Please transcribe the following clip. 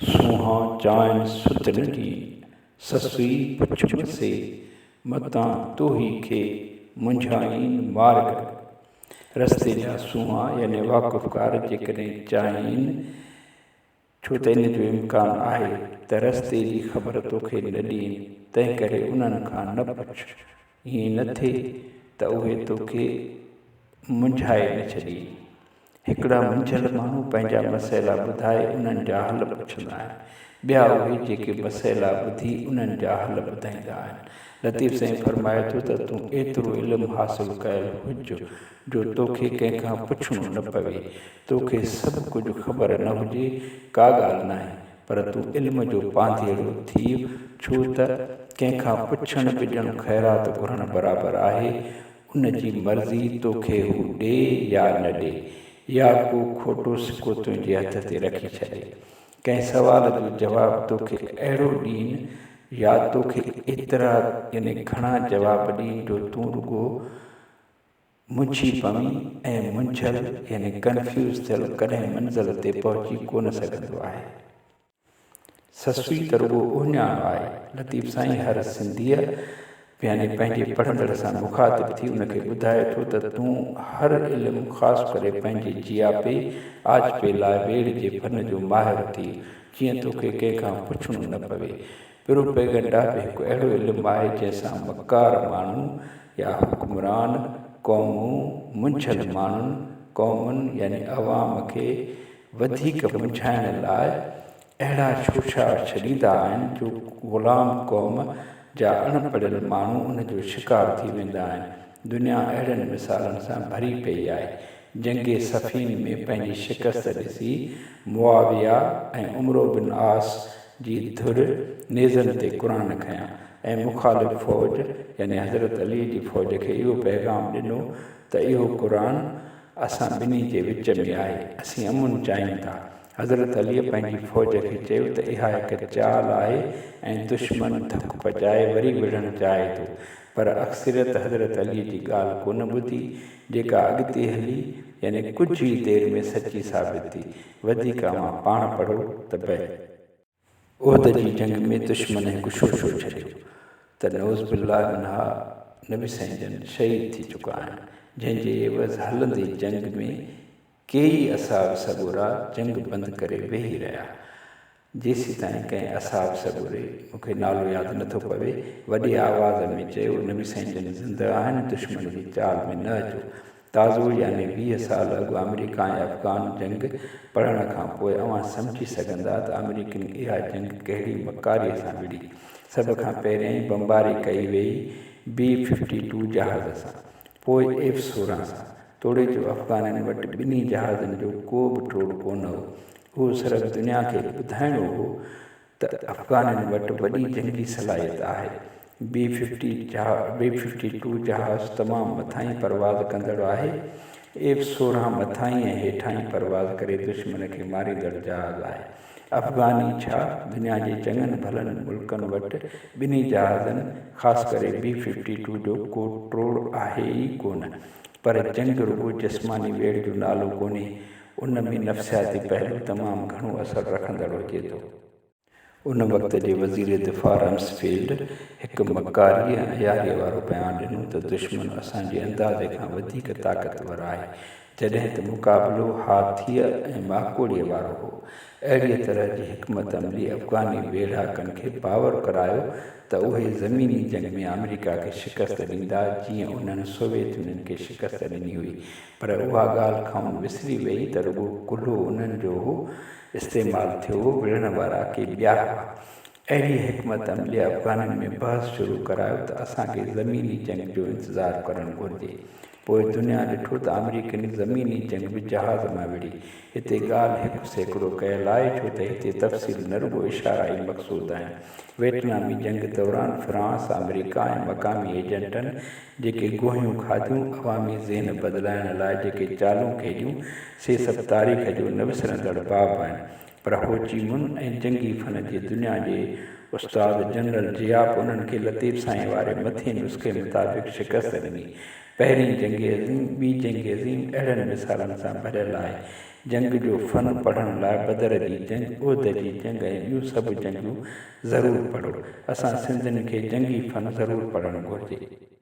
सूहां चांहि सुत नंढी ससुई पुछ से मतां तोही खे मुंझाईन मार्ग रस्ते जा सूहां यानी वाक़ुफ़कार जेकॾहिं चाहिनि छो त इन जो इम्कान आहे त रस्ते जी ख़बर तोखे न ॾियनि तंहिं करे उन्हनि खां न पुछ ईअं न थिए त उहे तोखे मुंझाए न छॾी। हिकिड़ा मुंझियल माण्हू पंहिंजा मसइला ॿुधाए उन्हनि जा हल पुछंदा आहिनि, ॿिया उहे जेके मसइला ॿुधी उन्हनि जा हल ॿुधाईंदा आहिनि। लतीफ़ साईं फरमाए थो त तूं एतिरो इल्मु हासिलु कयल हुज जो तोखे कंहिंखां पुछणो न पवे, तोखे सभु कुझु ख़बर न हुजे का ॻाल्हि नाहे, पर तूं इल्म जो पांधेड़ो थी छो त कंहिंखां पुछण बि ॼण ख़ैरात घुरण बराबरि आहे। उन जी मर्ज़ी तोखे हू ॾे या न ॾे, या को खोटो सिको तुंहिंजे हथ ते रखी छॾे। कंहिं सवाल जो जवाबु तोखे अहिड़ो ॾींहुं या तोखे एतिरा यानी घणा जवाब ॾींहुं जो तूं रुॻो मुंझी पवीं ऐं मुंझल यानी कंफ्यूज़ थियल कॾहिं मंज़िल ते पहुची कोन सघंदो आहे। ससुई त रुॻो उञाणो आहे। लतीफ़ साईं हर सिंधीअ यानी पंहिंजे पढ़ंदड़ सां मुखातिब थी उनखे ॿुधाए थो त तूं हर इल्मु ख़ासि करे पंहिंजे जियापे आजपे लाइ ॿेड़ जे फन जो माहिर थी, जीअं तोखे कंहिंखां पुछणो न पवे। प्रोपेगेंडा बि हिकु अहिड़ो इल्मु आहे जंहिंसां मकार माण्हू या हुक्मरान क़ौमूं मुंझल माण्हुनि क़ौमुनि यानी अवाम खे वधीक मुंझाइण लाइ अहिड़ा शोशा छॾींदा आहिनि जो ग़ुलाम क़ौम जा अणपढ़ियल माण्हू उन जो शिकार थी वेंदा आहिनि। दुनिया अहिड़नि मिसालनि सां भरी पई आहे। जंगे सफ़ीन में पंहिंजी शिकस्त ॾिसी मुआविया ऐं उमरो बिन आस जी धुर नेज़नि ते क़ुरान खयां ऐं मुख़ालिफ़ फ़ौज यानी हज़रत अली जी फ़ौज खे इहो पैगाम ॾिनो त इहो क़ुरान असां ॿिन्ही जे विच में आहे, असीं अमुन चाहियूं था। हज़रत अलीअ पंहिंजी फ़ौज खे चयो त इहा हिकु चाल आहे ऐं दुश्मन धक पचाए वरी विढ़णु चाहे थो, पर अक्सरियत हज़रत अलीअ जी ॻाल्हि कोन ॿुधी, जेका अॻिते हली यानी कुझु ई देरि में सची साबित थी। वधीक मां पाण पढ़ो त भई उहद जी जंग में दुश्मन हिकु शोशो छॾियो त नौज़ बिल्लाह मिन्हा नबी साईं जन शहीद थी चुका आहिनि, जंहिंजे एवज़ हलंदे जंग में केई असाब सॻोरा जंग बंदि करे वेही रहिया। जेसीं ताईं कंहिं असाब सॻोरे मूंखे नालो यादि नथो पवे वॾी आवाज़ में चयो नबी साईं जन ज़िंदा आहिनि, दुश्मन जी चाल में न अचो। ताज़ो यानी 20 साल अॻु अमेरिका ऐं अफ़गान जंग पढ़ण खां पोइ अवां सम्झी सघंदा त अमेरिकन इहा जंग कहिड़ी मकारीअ सां विड़ी। सभ खां पहिरियों ई बमबारी कई वई B-52 जहाज़ सां, पोइ F-16 सां। तोड़े जो अफ़गाननि वटि ॿिन्ही जहाज़नि जो को बि टोड़ कोन हो। उहो सिर्फ़ु दुनिया खे ॿुधाइणो हो त अफ़गाननि वटि वॾी जंगी सलाहियत आहे। B-52 जहाज़ तमामु मथां ई परवाज़ कंदड़ आहे। F-16 मथां ई ऐं हेठां ई परवाज़ करे दुश्मन खे मारींदड़ जहाज़ आहे। अफ़गानी छा दुनिया जे चङनि भलनि मुल्कनि वटि ॿिन्ही जहाज़नि ख़ासि करे B-52 जो को टोड़ आहे ई कोन। पर जंग रुॻो जिस्मानी वेड़ जो नालो कोन्हे, उन में नफ़्सियाती पहलू तमामु घणो असरु रखंदड़ हुजे थो। उन वक़्त जे वज़ीर दिफ़ा रम्सफेल्ड हिकु मकारीअ ऐं यारीअ वारो बयानु ॾिनो त दुश्मन असांजे अंदाज़े खां वधीक ताक़तवर आहे, जॾहिं त मुक़ाबिलो हाथीअ ऐं माकोड़ीअ वारो हो। अहिड़ीअ तरह जी हिकमत अमली अफ़गानी वेढ़ाकनि खे बावर करायो त उहे ज़मीनी जंग में अमेरिका खे शिकस्त ॾींदा जीअं उन्हनि सोवियत यूनियन खे शिकस्त ॾिनी हुई। पर उहा ॻाल्हि खां विसरी वई त रुॻो कुल्हो उन्हनि जो हो इस्तेमालु थियो, विढ़ण वारा के ॿिया हुआ। अहिड़ी हिकमत अमली अफ़गाननि में बहस शुरू करायो त असांखे ज़मीनी जंग जो इंतज़ारु करणु घुरिजे। पोइ दुनिया ॾिठो त अमेरिकन ज़मीनी जंग बि जहाज़ मां विड़ी। हिते ॻाल्हि हिकु सैकिड़ो कयल आहे, छो त हिते तफ़सील न रुॻो इशारा ई मक़सूद आहिनि। वियतनामी जंग दौरान फ्रांस अमेरिका ऐं मक़ामी एजेंटनि जेके गोहियूं खाधियूं अवामी ज़हन बदिलाइण लाइ जेके चालूं खेॾियूं से सभु तारीख़ जो न विसरंदड़ बाब आहिनि। पर हो ची मुन ऐं जंगी फन जे दुनिया जे उस्ताद जनरल जियाप उन्हनि खे लतीफ़ साईं वारे मथे नुस्खे मुताबिक़ शिकस्त ॾिनी। पहिरीं जंग अज़ीम ॿी जंग अज़ीम अहिड़नि मिसालनि सां भरियल आहे। जंग जो फ़न पढ़ण लाइ बदर जी जंग, उहिद जी जंग ऐं ॿियूं सभु जंगूं ज़रूरु पढ़ो। असां सिंधियुनि खे जंगी फ़न ज़रूरु पढ़णु घुरिजे।